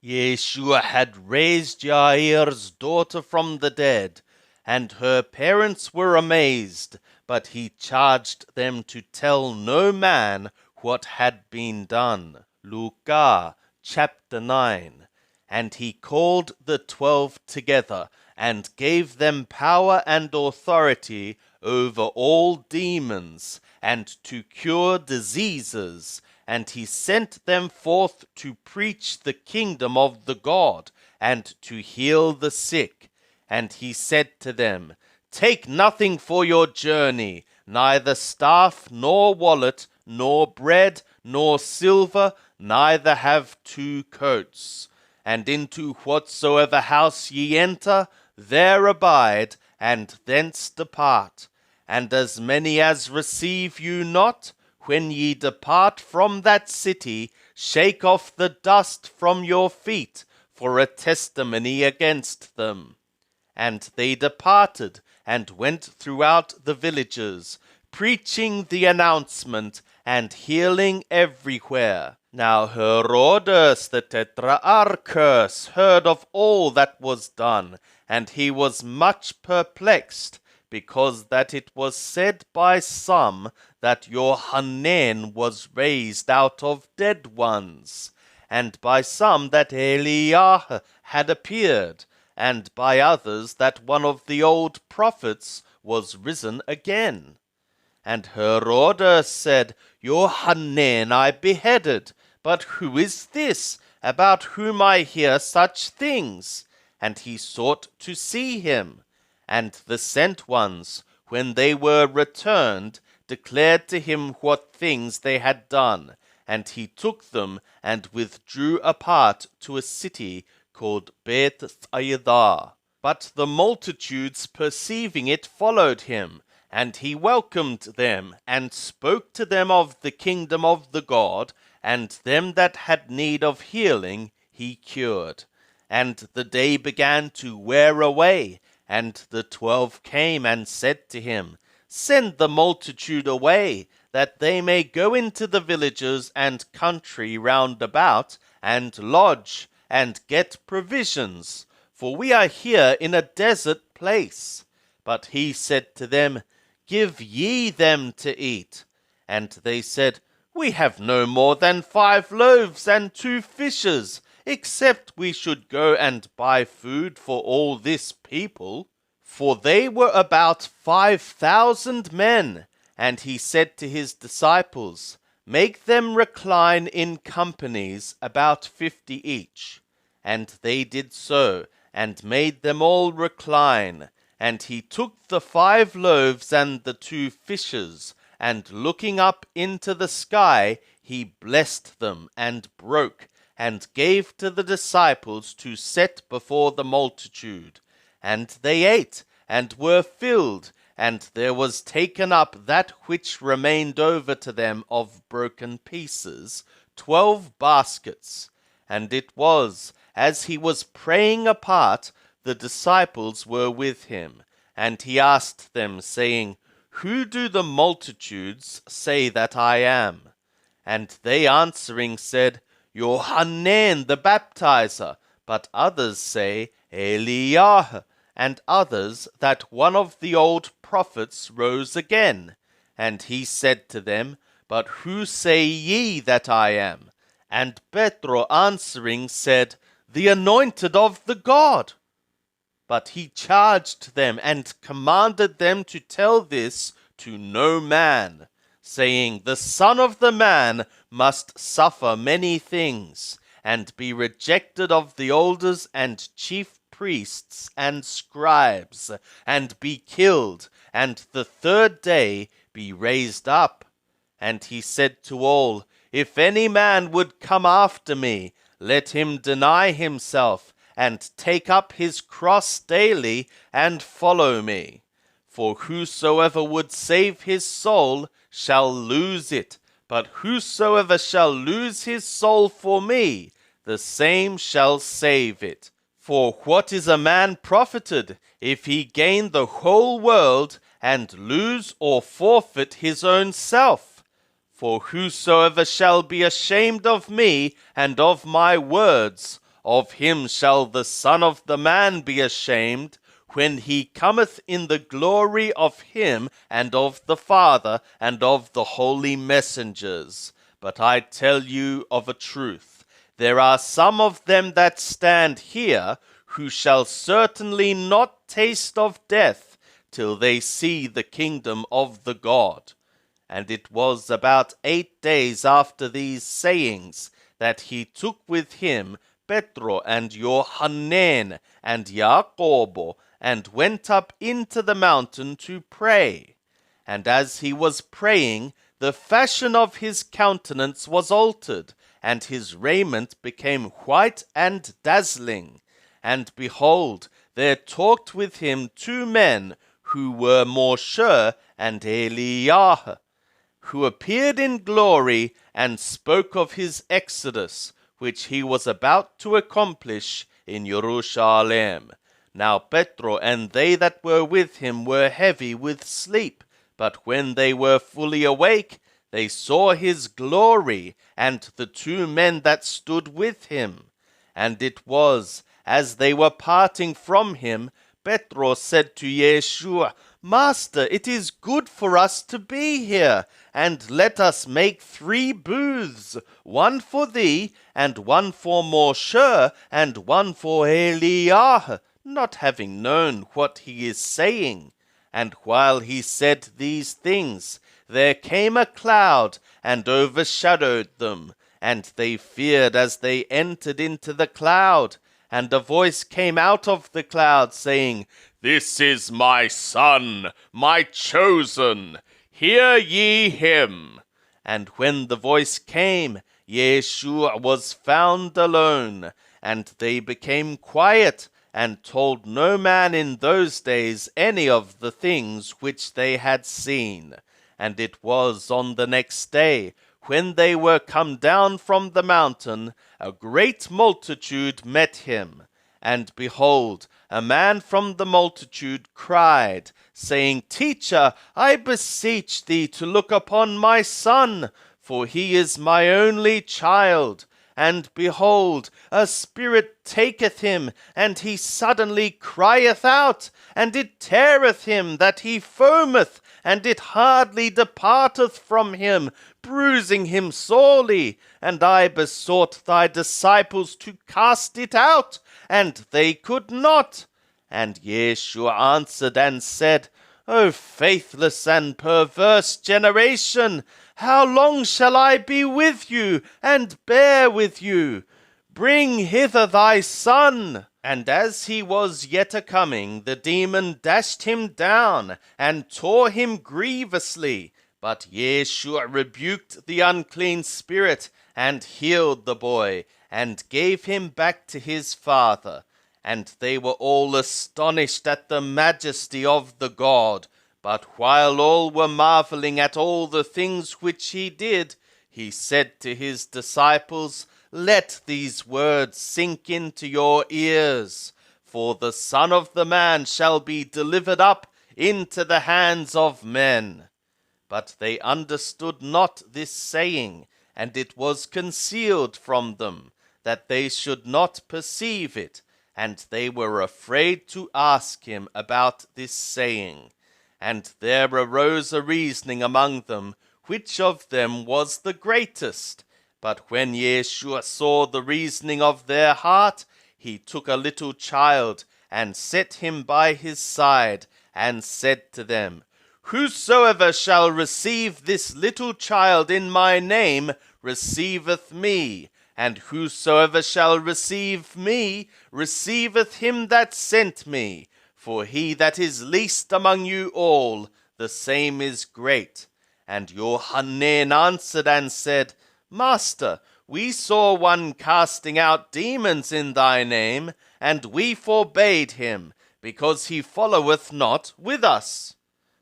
Yeshua had raised Jair's daughter from the dead, and her parents were amazed, but he charged them to tell no man what had been done. Luke chapter 9. And he called the 12 together, and gave them power and authority over all demons, and to cure diseases. And he sent them forth to preach the kingdom of the God, and to heal the sick. And he said to them, Take nothing for your journey, neither staff, nor wallet, nor bread, nor silver, neither have 2 coats. And into whatsoever house ye enter, there abide, and thence depart. And as many as receive you not, when ye depart from that city, shake off the dust from your feet, for a testimony against them. And they departed, and went throughout the villages, preaching the announcement, and healing everywhere. Now Herodes the Tetrarchus heard of all that was done, and he was much perplexed, because that it was said by some that Johanan was raised out of dead ones, and by some that Eliah had appeared, and by others that one of the old prophets was risen again. And Herodes said, Johanan I beheaded, but who is this, about whom I hear such things? And he sought to see him. And the sent ones, when they were returned, declared to him what things they had done. And he took them, and withdrew apart to a city called Bethsaida. But the multitudes perceiving it followed him, and he welcomed them, and spoke to them of the kingdom of the God, and them that had need of healing he cured. And the day began to wear away, and the 12 came and said to him, Send the multitude away, that they may go into the villages and country round about, and lodge, and get provisions, for we are here in a desert place. But he said to them, Give ye them to eat. And they said, We have no more than 5 loaves and 2 fishes, except we should go and buy food for all this people. For they were about 5,000 men. And he said to his disciples, Make them recline in companies, about 50 each. And they did so, and made them all recline. And he took the 5 loaves and the 2 fishes, and looking up into the sky, he blessed them, and broke, and gave to the disciples to set before the multitude. And they ate, and were filled, and there was taken up that which remained over to them of broken pieces, 12 baskets. And it was, as he was praying apart, the disciples were with him. And he asked them, saying, Who do the multitudes say that I am? And they answering said, Johanan the baptizer, but others say, Eliah, and others that one of the old prophets rose again. And he said to them, But who say ye that I am? And Petro answering said, The anointed of the God. But he charged them and commanded them to tell this to no man, saying, The Son of the Man must suffer many things, and be rejected of the elders and chief priests and scribes, and be killed, and the 3rd day be raised up. And he said to all, If any man would come after me, let him deny himself, and take up his cross daily, and follow me. For whosoever would save his soul shall lose it, but whosoever shall lose his soul for me, the same shall save it. For what is a man profited, if he gain the whole world, and lose or forfeit his own self? For whosoever shall be ashamed of me and of my words, of him shall the Son of the Man be ashamed, when he cometh in the glory of him and of the Father and of the holy messengers. But I tell you of a truth, there are some of them that stand here, who shall certainly not taste of death, till they see the kingdom of the God. And it was about 8 days after these sayings that he took with him Petro and Johannes and Jacobo, and went up into the mountain to pray. And as he was praying, the fashion of his countenance was altered, and his raiment became white and dazzling. And behold, there talked with him 2 men, who were Moshe and Eliah, who appeared in glory, and spoke of his exodus, which he was about to accomplish in Jerusalem. Now Petro and they that were with him were heavy with sleep, but when they were fully awake, they saw his glory, and the 2 men that stood with him. And it was, as they were parting from him, Petro said to Yeshua, Master, it is good for us to be here, and let us make 3 booths, one for thee, and one for Moshe, and one for Eliah, not having known what he is saying. And while he said these things, there came a cloud, and overshadowed them, and they feared as they entered into the cloud. And a voice came out of the cloud, saying, This is my Son, my chosen. Hear ye him. And when the voice came, Yeshua was found alone, and they became quiet, and told no man in those days any of the things which they had seen. And it was on the next day, when they were come down from the mountain, a great multitude met him. And behold, a man from the multitude cried, saying, Teacher, I beseech thee to look upon my son, for he is my only child. And behold, a spirit taketh him, and he suddenly crieth out, and it teareth him that he foameth, and it hardly departeth from him, bruising him sorely. And I besought thy disciples to cast it out, and they could not. And Yeshua answered and said, O faithless and perverse generation, how long shall I be with you, and bear with you? Bring hither thy son. And as he was yet a-coming, the demon dashed him down, and tore him grievously. But Yeshua rebuked the unclean spirit, and healed the boy, and gave him back to his father. And they were all astonished at the majesty of the God. But while all were marveling at all the things which he did, he said to his disciples, Let these words sink into your ears, for the Son of the Man shall be delivered up into the hands of men. But they understood not this saying, and it was concealed from them, that they should not perceive it, and they were afraid to ask him about this saying. And there arose a reasoning among them, which of them was the greatest. But when Yeshua saw the reasoning of their heart, he took a little child, and set him by his side, and said to them, Whosoever shall receive this little child in my name receiveth me, and whosoever shall receive me receiveth him that sent me. For he that is least among you all, the same is great. And Johannes answered and said, Master, we saw one casting out demons in thy name, and we forbade him, because he followeth not with us.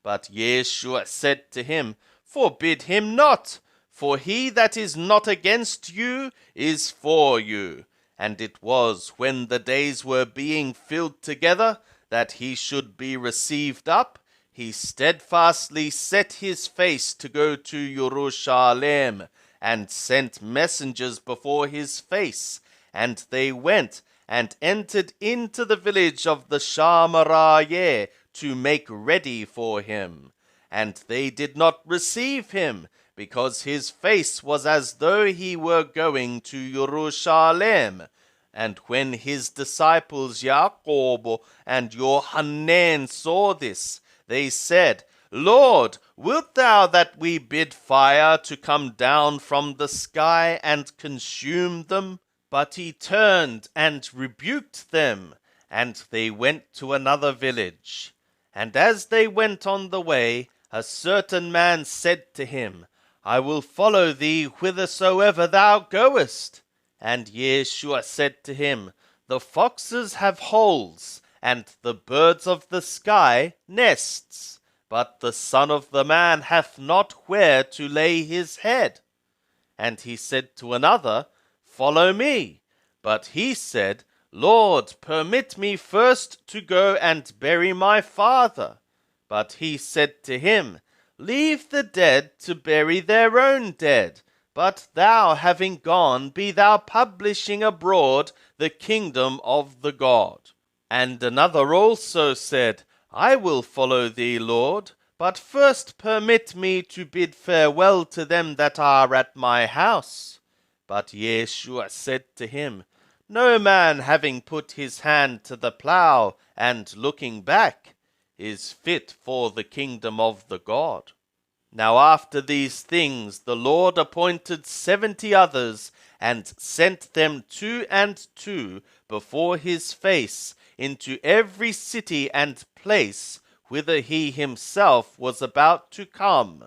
But Yeshua said to him, Forbid him not, for he that is not against you is for you. And it was when the days were being filled together, that he should be received up, he steadfastly set his face to go to Jerusalem, and sent messengers before his face, And they went and entered into the village of the Shamaraye to make ready for him. And they did not receive him, because his face was as though he were going to Jerusalem. And when his disciples Jacob and Johanan saw this, they said, Lord, wilt thou that we bid fire to come down from the sky and consume them? But he turned and rebuked them, and they went to another village. And as they went on the way, a certain man said to him, I will follow thee whithersoever thou goest. And Yeshua said to him, The foxes have holes, and the birds of the sky nests, but the Son of the Man hath not where to lay his head. And he said to another, Follow me. But he said, Lord, permit me first to go and bury my father. But he said to him, Leave the dead to bury their own dead. But thou, having gone, be thou publishing abroad the kingdom of the God. And another also said, I will follow thee, Lord, but first permit me to bid farewell to them that are at my house. But Yeshua said to him, No man having put his hand to the plough and looking back is fit for the kingdom of the God. Now after these things the Lord appointed 70 others, and sent them 2 and 2 before his face into every city and place whither he himself was about to come.